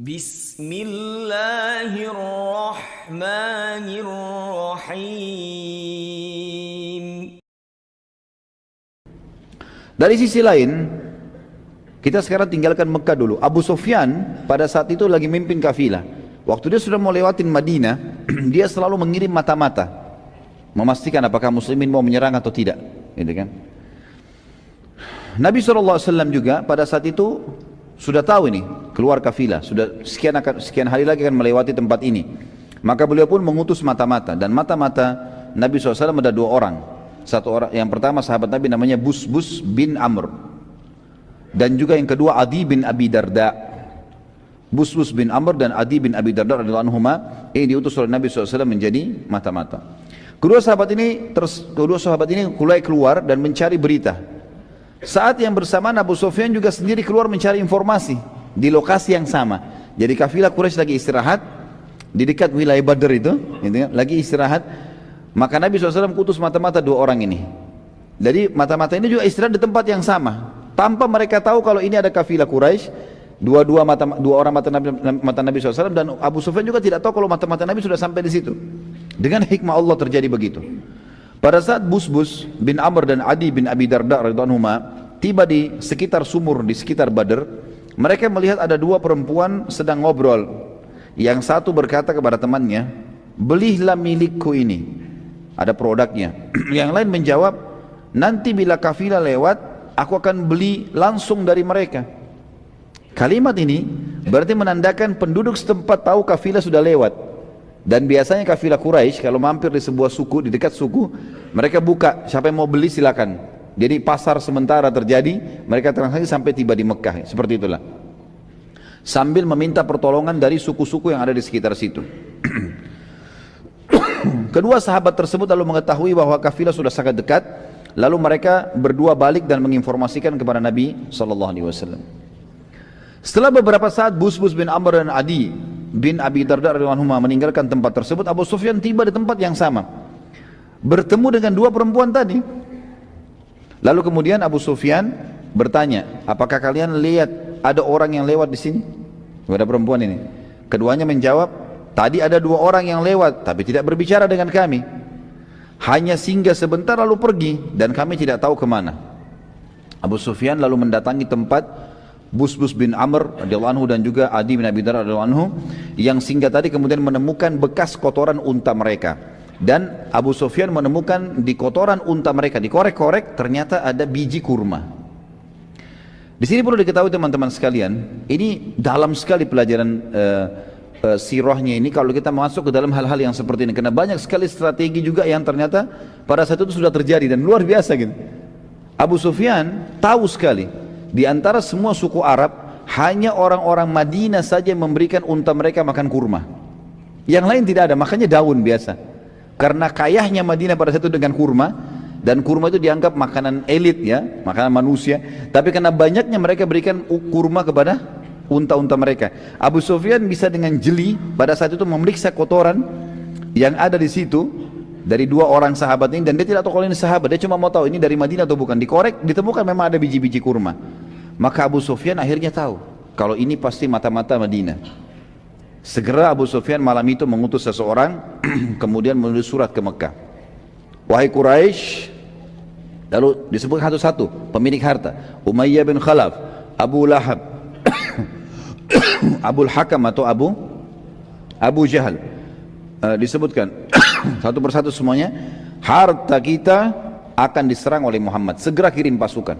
Bismillahirrahmanirrahim. Dari sisi lain, kita sekarang tinggalkan Mekah dulu. Abu Sufyan pada saat itu lagi mimpin kafilah. Waktu dia sudah mau lewatin Madinah, dia selalu mengirim mata-mata, memastikan apakah muslimin mau menyerang atau tidak, gitu kan. Nabi SAW juga pada saat itu sudah tahu ini, keluar kafilah, sudah sekian hari lagi akan melewati tempat ini. Maka beliau pun mengutus mata-mata, dan mata-mata Nabi SAW ada dua orang. Satu orang, yang pertama sahabat Nabi namanya Busbus bin Amr, dan juga yang kedua Adi bin Abi Darda. Busbus bin Amr dan Adi bin Abi Darda radhiyallahu anhuma ini diutus oleh Nabi SAW menjadi mata-mata. Kedua sahabat ini mulai keluar dan mencari berita. Saat yang bersamaan Abu Sufyan juga sendiri keluar mencari informasi di lokasi yang sama. Jadi kafilah Quraisy lagi istirahat di dekat wilayah Badr itu, gitu kan, lagi istirahat. Maka Nabi SAW kutus mata-mata dua orang ini. Jadi mata-mata ini juga istirahat di tempat yang sama, tanpa mereka tahu kalau ini ada kafilah Quraisy. Dua orang mata Nabi SAW, dan Abu Sufyan juga tidak tahu kalau mata-mata Nabi sudah sampai di situ. Dengan hikmah Allah terjadi begitu. Pada saat Busbus bin Amr dan Adi bin Abi Darda radhiyallahu anhuma tiba di sekitar sumur di sekitar Badr, mereka melihat ada dua perempuan sedang ngobrol. Yang satu berkata kepada temannya, "Belilah milikku ini, ada produknya." Yang lain menjawab, "Nanti bila kafilah lewat, aku akan beli langsung dari mereka." Kalimat ini berarti menandakan penduduk setempat tahu kafilah sudah lewat. Dan biasanya kafilah Quraisy kalau mampir di sebuah suku, di dekat suku, mereka buka, siapa yang mau beli silakan. Jadi pasar sementara terjadi, mereka transaksi sampai tiba di Mekah, seperti itulah. Sambil meminta pertolongan dari suku-suku yang ada di sekitar situ. Kedua sahabat tersebut lalu mengetahui bahwa kafilah sudah sangat dekat, lalu mereka berdua balik dan menginformasikan kepada Nabi SAW. Setelah beberapa saat Busbus bin Amr dan Adi bin Abi Darda radhiyallahu anhu meninggalkan tempat tersebut, Abu Sufyan tiba di tempat yang sama, bertemu dengan dua perempuan tadi. Lalu kemudian Abu Sufyan bertanya, "Apakah kalian lihat ada orang yang lewat di sini?" Kepada perempuan ini. Keduanya menjawab, "Tadi ada dua orang yang lewat, tapi tidak berbicara dengan kami. Hanya singgah sebentar lalu pergi, dan kami tidak tahu kemana." Abu Sufyan lalu mendatangi tempat Busbus bin Amr radhiyallahu anhu dan juga Adi bin Abi Darda radhiyallahu anhu yang singgah tadi, kemudian menemukan bekas kotoran unta mereka. Dan Abu Sufyan menemukan di kotoran unta mereka, dikorek-korek, ternyata ada biji kurma. Di sini perlu diketahui teman-teman sekalian, ini dalam sekali pelajaran sirahnya ini kalau kita masuk ke dalam hal-hal yang seperti ini, karena banyak sekali strategi juga yang ternyata pada saat itu sudah terjadi dan luar biasa gitu. Abu Sufyan tahu sekali, di antara semua suku Arab, hanya orang-orang Madinah saja yang memberikan unta mereka makan kurma. Yang lain tidak ada, makanya daun biasa. Karena kayahnya Madinah pada saat itu dengan kurma, dan kurma itu dianggap makanan elit ya, makanan manusia. Tapi karena banyaknya mereka berikan kurma kepada unta-unta mereka. Abu Sufyan bisa dengan jeli pada saat itu memeriksa kotoran yang ada di situ dari dua orang sahabat ini, dan dia tidak tahu kalau ini sahabat, dia cuma mau tahu ini dari Madinah atau bukan. Dikorek, ditemukan memang ada biji-biji kurma. Maka Abu Sufyan akhirnya tahu kalau ini pasti mata-mata Madinah. Segera Abu Sufyan malam itu mengutus seseorang kemudian menulis surat ke Mekah. "Wahai Quraisy," lalu disebut satu-satu pemilik harta, Umayyah bin Khalaf, Abu Lahab, Abul Hakam atau Abu Jahal, disebutkan satu persatu semuanya, harta kita akan diserang oleh Muhammad, segera kirim pasukan.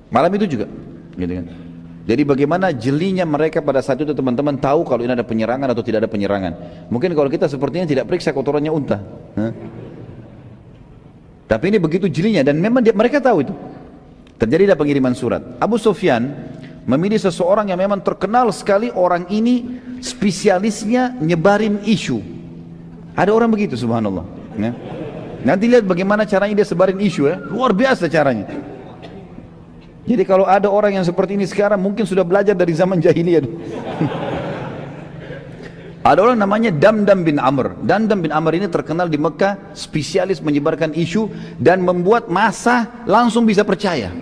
Malam itu juga, gitu kan. Jadi bagaimana jelinya mereka pada saat itu teman-teman tahu kalau ini ada penyerangan atau tidak ada penyerangan. Mungkin kalau kita sepertinya tidak periksa kotorannya unta. Tapi ini begitu jelinya, dan memang mereka tahu itu. Terjadilah pengiriman surat. Abu Sufyan memilih seseorang yang memang terkenal sekali, orang ini spesialisnya nyebarin isu. Ada orang begitu, subhanallah ya. Nanti lihat bagaimana caranya dia sebarin isu ya, luar biasa caranya. Jadi kalau ada orang yang seperti ini sekarang mungkin sudah belajar dari zaman jahiliyah. Ada orang namanya Damdam bin Amr. Damdam bin Amr ini terkenal di Mekah, spesialis menyebarkan isu dan membuat massa langsung bisa percaya.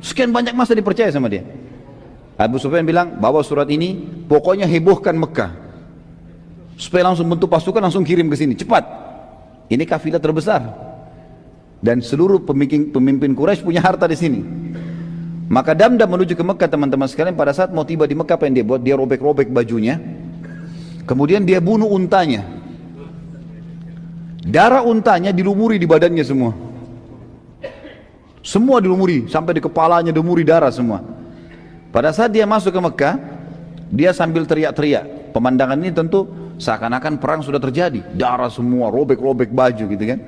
Sekian banyak massa dipercaya sama dia. Abu Sufyan bilang, bawa surat ini, pokoknya hebohkan Mekah. Supaya langsung bentuk pasukan, langsung kirim ke sini, cepat. Ini kafilah terbesar. Dan seluruh pemimpin Quraisy punya harta di sini. Maka Damdam menuju ke Mekah teman-teman sekalian. Pada saat mau tiba di Mekah, apa yang dia buat? Dia robek-robek bajunya. Kemudian dia bunuh untanya. Darah untanya dilumuri di badannya semua. Semua dilumuri, sampai di kepalanya dilumuri darah semua. Pada saat dia masuk ke Mekah, dia sambil teriak-teriak. Pemandangan ini tentu seakan-akan perang sudah terjadi. Darah semua, robek-robek baju gitu kan.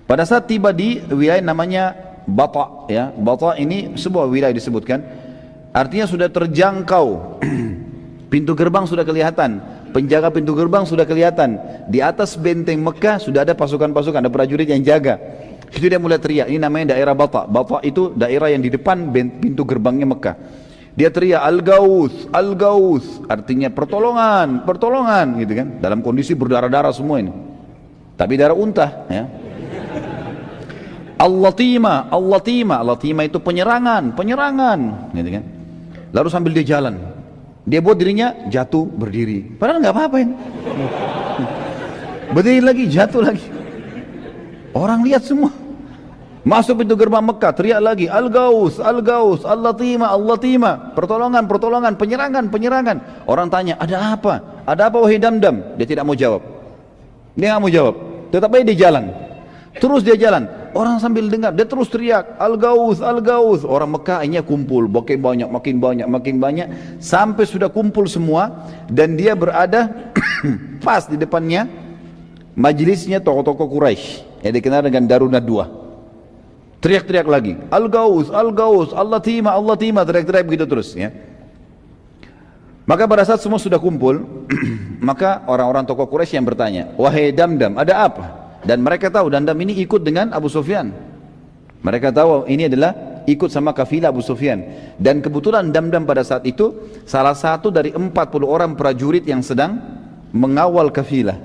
Pada saat tiba di wilayah namanya Bata, ya. Bata ini sebuah wilayah disebutkan. Artinya sudah terjangkau. Pintu gerbang sudah kelihatan. Penjaga pintu gerbang sudah kelihatan. Di atas benteng Mekah sudah ada pasukan-pasukan, ada prajurit yang jaga. Itu dia mulai teriak. Ini namanya daerah Bata. Bata itu daerah yang di depan pintu gerbangnya Mekah. Dia teriak Al-Gauth, Al-Gauth, artinya pertolongan, pertolongan gitu kan. Dalam kondisi berdarah-darah semua ini. Tapi darah unta, ya. Al-Latima, Al-Latima, Al-Latima itu penyerangan, penyerangan, gitu kan. Lalu sambil dia jalan, dia buat dirinya jatuh berdiri. Padahal nggak apa-apa ini. Berdiri lagi, jatuh lagi. Orang lihat semua. Masuk pintu gerbang Mekah, teriak lagi, Al-Gaus, Al-Gaus, Al-Latima, Al-Latima, pertolongan, pertolongan, penyerangan, penyerangan. Orang tanya, ada apa? Ada apa wahai Damdam? Dia tidak mau jawab. Dia nggak mau jawab. Tetap aja dia jalan. Terus dia jalan. Orang sambil dengar, dia terus teriak, Al-Gaus, Al-Gaus. Orang Mekah akhirnya kumpul, makin banyak, makin banyak, makin banyak. Sampai sudah kumpul semua. Dan dia berada pas di depannya majelisnya tokoh-tokoh Quraisy yang dikenal dengan Darun Nadwa. Teriak-teriak lagi, Al-Gaus, Al-Gaus, Al-Latima, Al-Latima, teriak-teriak begitu terus ya. Maka pada saat semua sudah kumpul, maka orang-orang tokoh Quraisy yang bertanya, wahai Damdam, ada apa? Dan mereka tahu Damdam ini ikut dengan Abu Sufyan. Mereka tahu ini adalah ikut sama kafilah Abu Sufyan. Dan kebetulan Damdam pada saat itu salah satu dari 40 orang prajurit yang sedang mengawal kafilah.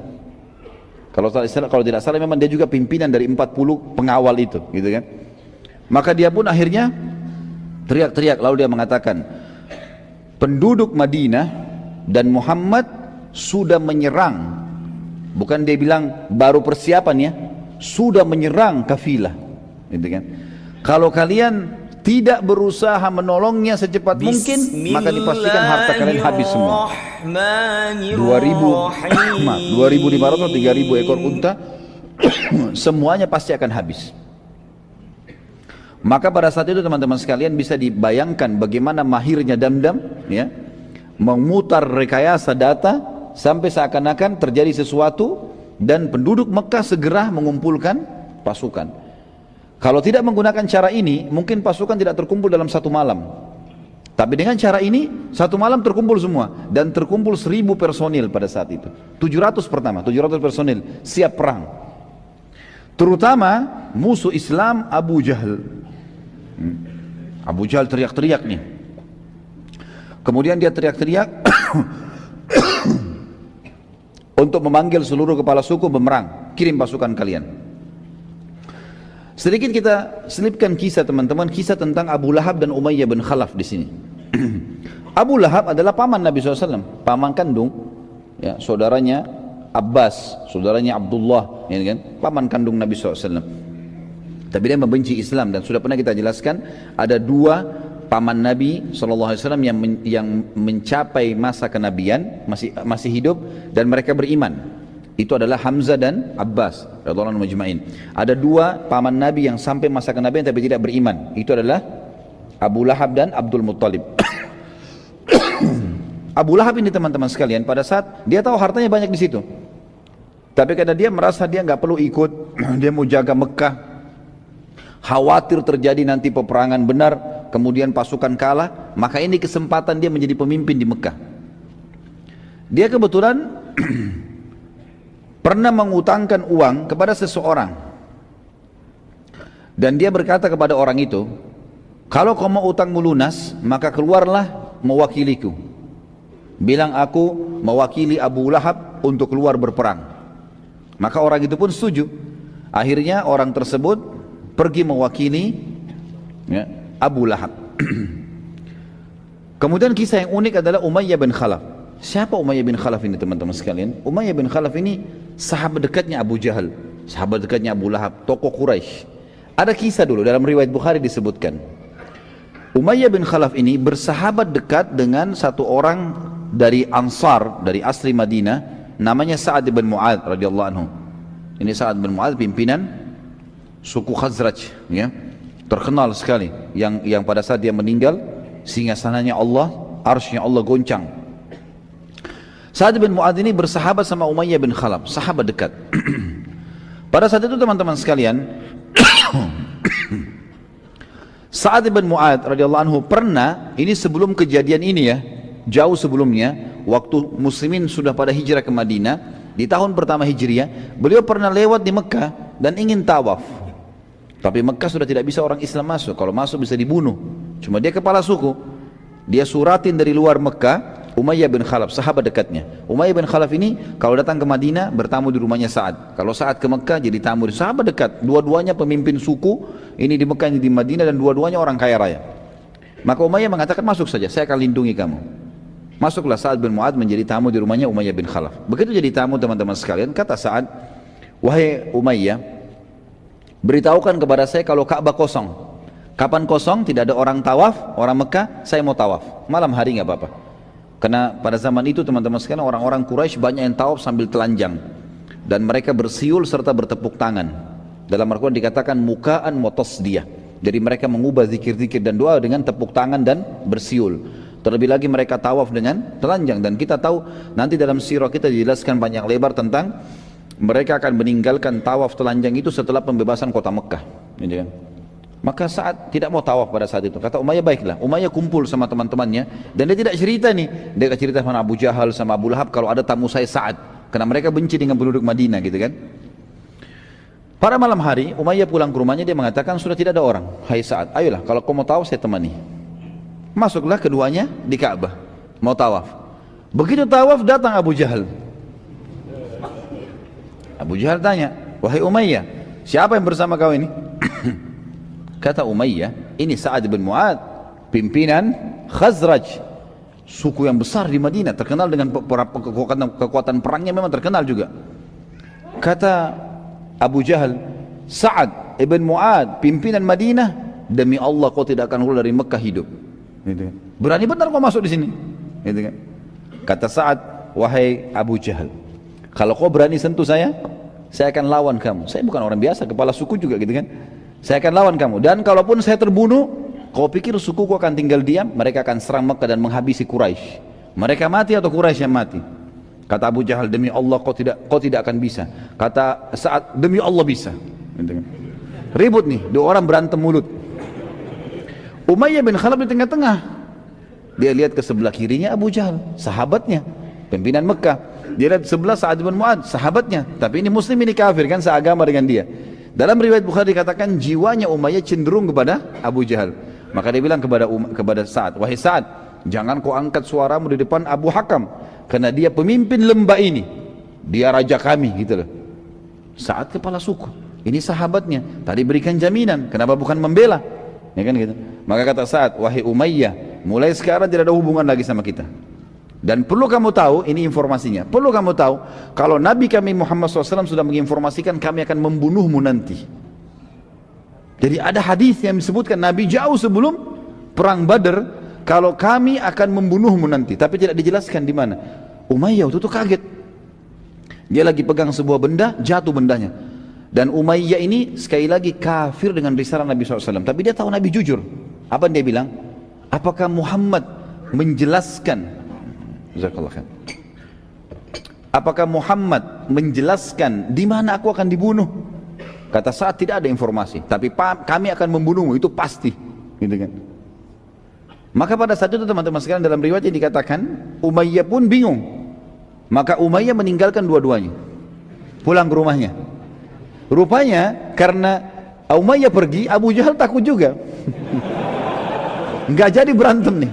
Kalau tidak salah memang dia juga pimpinan dari 40 pengawal itu, gitu kan? Maka dia pun akhirnya teriak-teriak, lalu dia mengatakan, penduduk Madinah dan Muhammad sudah menyerang. Bukan dia bilang baru persiapan ya, sudah menyerang kafilah, gitu kan? Kalau kalian tidak berusaha menolongnya secepat mungkin, maka dipastikan harta kalian habis semua. 2.500 atau 3.000 ekor unta semuanya pasti akan habis. Maka pada saat itu teman-teman sekalian bisa dibayangkan bagaimana mahirnya Damdam ya, memutar rekayasa data sampai seakan-akan terjadi sesuatu dan penduduk Mekah segera mengumpulkan pasukan. Kalau tidak menggunakan cara ini, mungkin pasukan tidak terkumpul dalam satu malam. Tapi dengan cara ini, satu malam terkumpul semua. Dan terkumpul 1.000 personil pada saat itu. 700 pertama, 700 personil siap perang. Terutama musuh Islam Abu Jahal. Abu Jahal teriak-teriak nih. Kemudian dia teriak-teriak untuk memanggil seluruh kepala suku memerang, kirim pasukan kalian. Sedikit kita selipkan kisah teman-teman, kisah tentang Abu Lahab dan Umayyah bin Khalaf di sini. Abu Lahab adalah paman Nabi SAW, paman kandung, ya, saudaranya Abbas, saudaranya Abdullah, ya kan, paman kandung Nabi SAW. Tapi dia membenci Islam dan sudah pernah kita jelaskan ada dua paman Nabi SAW yang mencapai masa kenabian, masih hidup dan mereka beriman. Itu adalah Hamzah dan Abbas radhiyallahu anhum majma'in. Ada dua paman Nabi yang sampai masa kenabian tapi tidak beriman. Itu adalah Abu Lahab dan Abdul Muttalib. Abu Lahab ini teman-teman sekalian, pada saat dia tahu hartanya banyak di situ, tapi karena dia merasa dia nggak perlu ikut, dia mau jaga Mekah, khawatir terjadi nanti peperangan benar, kemudian pasukan kalah, maka ini kesempatan dia menjadi pemimpin di Mekah. Dia kebetulan pernah mengutangkan uang kepada seseorang, dan dia berkata kepada orang itu, kalau kau mau utangmu lunas, maka keluarlah mewakiliku. Bilang aku mewakili Abu Lahab untuk keluar berperang. Maka orang itu pun setuju. Akhirnya orang tersebut pergi mewakili ya, Abu Lahab. Kemudian kisah yang unik adalah Umayyah bin Khalaf. Siapa Umayyah bin Khalaf ini teman-teman sekalian? Umayyah bin Khalaf ini sahabat dekatnya Abu Jahal, sahabat dekatnya Abu Lahab, tokoh Quraisy. Ada kisah dulu dalam riwayat Bukhari disebutkan. Umayyah bin Khalaf ini bersahabat dekat dengan satu orang dari Ansar, dari asli Madinah, namanya Sa'ad bin Mu'adz radhiyallahu anhu. Ini Sa'ad bin Mu'adz pimpinan suku Khazraj, ya. Terkenal sekali yang pada saat dia meninggal singgasananya Allah, arsy-nya Allah goncang. Sa'ad bin Mu'adz ini bersahabat sama Umayyah bin Khalaf, sahabat dekat. Pada saat itu teman-teman sekalian, Sa'ad bin Mu'adz radhiyallahu anhu pernah, ini sebelum kejadian ini ya, jauh sebelumnya, waktu muslimin sudah pada hijrah ke Madinah, di tahun pertama Hijriah, beliau pernah lewat di Mekah dan ingin tawaf. Tapi Mekah sudah tidak bisa orang Islam masuk, kalau masuk bisa dibunuh. Cuma dia kepala suku, dia suratin dari luar Mekah, Umayyah bin Khalaf, sahabat dekatnya. Umayyah bin Khalaf ini kalau datang ke Madinah bertamu di rumahnya Sa'ad. Kalau Sa'ad ke Mekah jadi tamu, sahabat dekat. Dua-duanya pemimpin suku, ini di Mekah, ini di Madinah, dan dua-duanya orang kaya raya. Maka Umayyah mengatakan, masuk saja, saya akan lindungi kamu. Masuklah Sa'ad bin Mu'adz menjadi tamu di rumahnya Umayyah bin Khalaf. Begitu jadi tamu teman-teman sekalian, kata Sa'ad, wahai Umayyah, beritahukan kepada saya kalau Ka'bah kosong. Kapan kosong? Tidak ada orang tawaf, orang Mekah, saya mau tawaf. Malam hari nggak apa-apa. Karena pada zaman itu teman-teman sekalian, orang-orang Quraisy banyak yang tawaf sambil telanjang. Dan mereka bersiul serta bertepuk tangan. Dalam Al-Quran dikatakan mukaan motasdiyah. Jadi mereka mengubah zikir-zikir dan doa dengan tepuk tangan dan bersiul. Terlebih lagi mereka tawaf dengan telanjang. Dan kita tahu nanti dalam sirah kita dijelaskan panjang lebar tentang mereka akan meninggalkan tawaf telanjang itu setelah pembebasan kota Mekah. Gitu kan? Maka saat tidak mau tawaf pada saat itu, kata Umayyah, baiklah. Umayyah kumpul sama teman-temannya dan dia tidak cerita nih, dia cerita sama Abu Jahal sama Abu Lahab kalau ada tamu saya Sa'ad, karena mereka benci dengan penduduk Madinah gitu kan. Pada malam hari Umayyah pulang ke rumahnya, dia mengatakan sudah tidak ada orang. Hai Sa'ad, ayolah kalau kau mau tawaf saya temani. Masuklah keduanya di Ka'bah mau tawaf. Begitu tawaf datang Abu Jahal. Abu Jahal tanya, wahai Umayyah, siapa yang bersama kau ini? Kata Umayyah, ini Sa'ad bin Mu'adz, pimpinan Khazraj, suku yang besar di Madinah, terkenal dengan kekuatan perangnya, memang terkenal juga. Kata Abu Jahal, Sa'ad ibn Mu'adz, pimpinan Madinah, demi Allah kau tidak akan keluar dari Mekah hidup. Gitu kan. Berani benar kau masuk di sini. Gitu kan. Kata Sa'ad, wahai Abu Jahal, kalau kau berani sentuh saya akan lawan kamu. Saya bukan orang biasa, kepala suku juga gitu kan. Saya akan lawan kamu, dan kalaupun saya terbunuh, kau pikir sukuku akan tinggal diam? Mereka akan serang Mekah dan menghabisi Quraisy. Mereka mati atau Quraisy yang mati? Kata Abu Jahal, demi Allah kau tidak akan bisa. Kata Sa'ad, demi Allah bisa. Ribut nih, dua orang berantem mulut. Umayyah bin Khalaf di tengah-tengah. Dia lihat ke sebelah kirinya Abu Jahal, sahabatnya, pimpinan Mekah. Dia lihat sebelah Sa'ad bin Mu'adz, sahabatnya. Tapi ini muslim, ini kafir kan, seagama dengan dia. Dalam riwayat Bukhari dikatakan jiwanya Umayyah cenderung kepada Abu Jahal. Maka dia bilang kepada Sa'ad, wahai Sa'ad, jangan kau angkat suaramu di depan Abu Hakam, karena dia pemimpin lembah ini, dia raja kami gitu loh. Sa'ad kepala suku, ini sahabatnya, tadi berikan jaminan, kenapa bukan membela? Ya kan gitu. Maka kata Sa'ad, wahai Umayyah, mulai sekarang tidak ada hubungan lagi sama kita. Dan perlu kamu tahu, ini informasinya, perlu kamu tahu, kalau Nabi kami Muhammad SAW sudah menginformasikan kami akan membunuhmu nanti. Jadi ada hadis yang disebutkan Nabi jauh sebelum perang Badar, kalau kami akan membunuhmu nanti, tapi tidak dijelaskan di mana. Umayyah itu tuh kaget. Dia lagi pegang sebuah benda, jatuh bendanya. Dan Umayyah ini sekali lagi kafir dengan risalah Nabi SAW. Tapi dia tahu Nabi jujur. Apa dia bilang? Apakah Muhammad menjelaskan? Apakah Muhammad menjelaskan di mana aku akan dibunuh? Kata Sa'ad, tidak ada informasi, tapi kami akan membunuhmu, itu pasti, gitu kan. Maka pada saat itu teman-teman sekalian, dalam riwayat yang dikatakan Umayyah pun bingung. Maka Umayyah meninggalkan dua-duanya, pulang ke rumahnya. Rupanya karena Umayyah pergi, Abu Jahal takut juga. Nggak jadi berantem nih.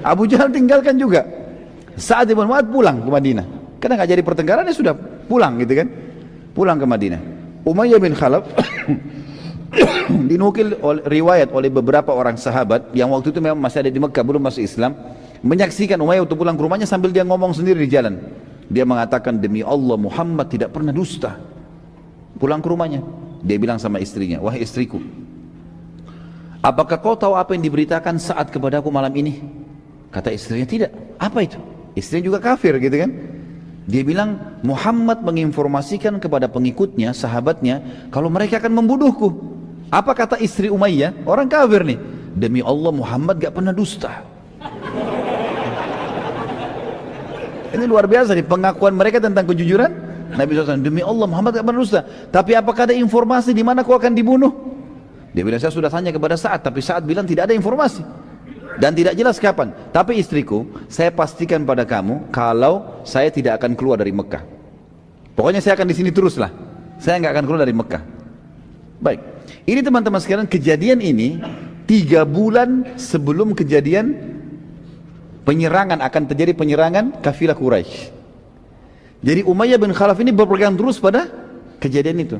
Abu Jahal tinggalkan juga. Sa'ad bin Mu'adz pulang ke Madinah. Karena nggak jadi pertengkaran, dia sudah pulang gitu kan. Pulang ke Madinah. Umayyah bin Khalaf Dinukil riwayat oleh beberapa orang sahabat yang waktu itu memang masih ada di Mekah, belum masuk Islam, menyaksikan Umayyah waktu pulang ke rumahnya sambil dia ngomong sendiri di jalan. Dia mengatakan, demi Allah Muhammad tidak pernah dusta. Pulang ke rumahnya, dia bilang sama istrinya, wahai istriku, apakah kau tahu apa yang diberitakan saat kepadaku malam ini? Kata istrinya, tidak. Apa itu? Istrinya juga kafir gitu kan. Dia bilang, Muhammad menginformasikan kepada pengikutnya, sahabatnya, kalau mereka akan membunuhku. Apa kata istri Umayyah? Orang kafir nih. Demi Allah Muhammad gak pernah dusta. Ini luar biasa nih pengakuan mereka tentang kejujuran Nabi SAW. Demi Allah Muhammad gak pernah dusta. Tapi apakah ada informasi di mana kau akan dibunuh? Dia bilang, saya sudah tanya kepada Sa'ad, tapi Sa'ad bilang tidak ada informasi dan tidak jelas kapan. Tapi istriku, saya pastikan pada kamu kalau saya tidak akan keluar dari Mekah. Pokoknya saya akan di sini teruslah. Saya nggak akan keluar dari Mekah. Baik, ini teman-teman sekalian, kejadian ini 3 bulan sebelum kejadian penyerangan, akan terjadi penyerangan kafilah Quraisy. Jadi Umayyah bin Khalaf ini berpegang terus pada kejadian itu.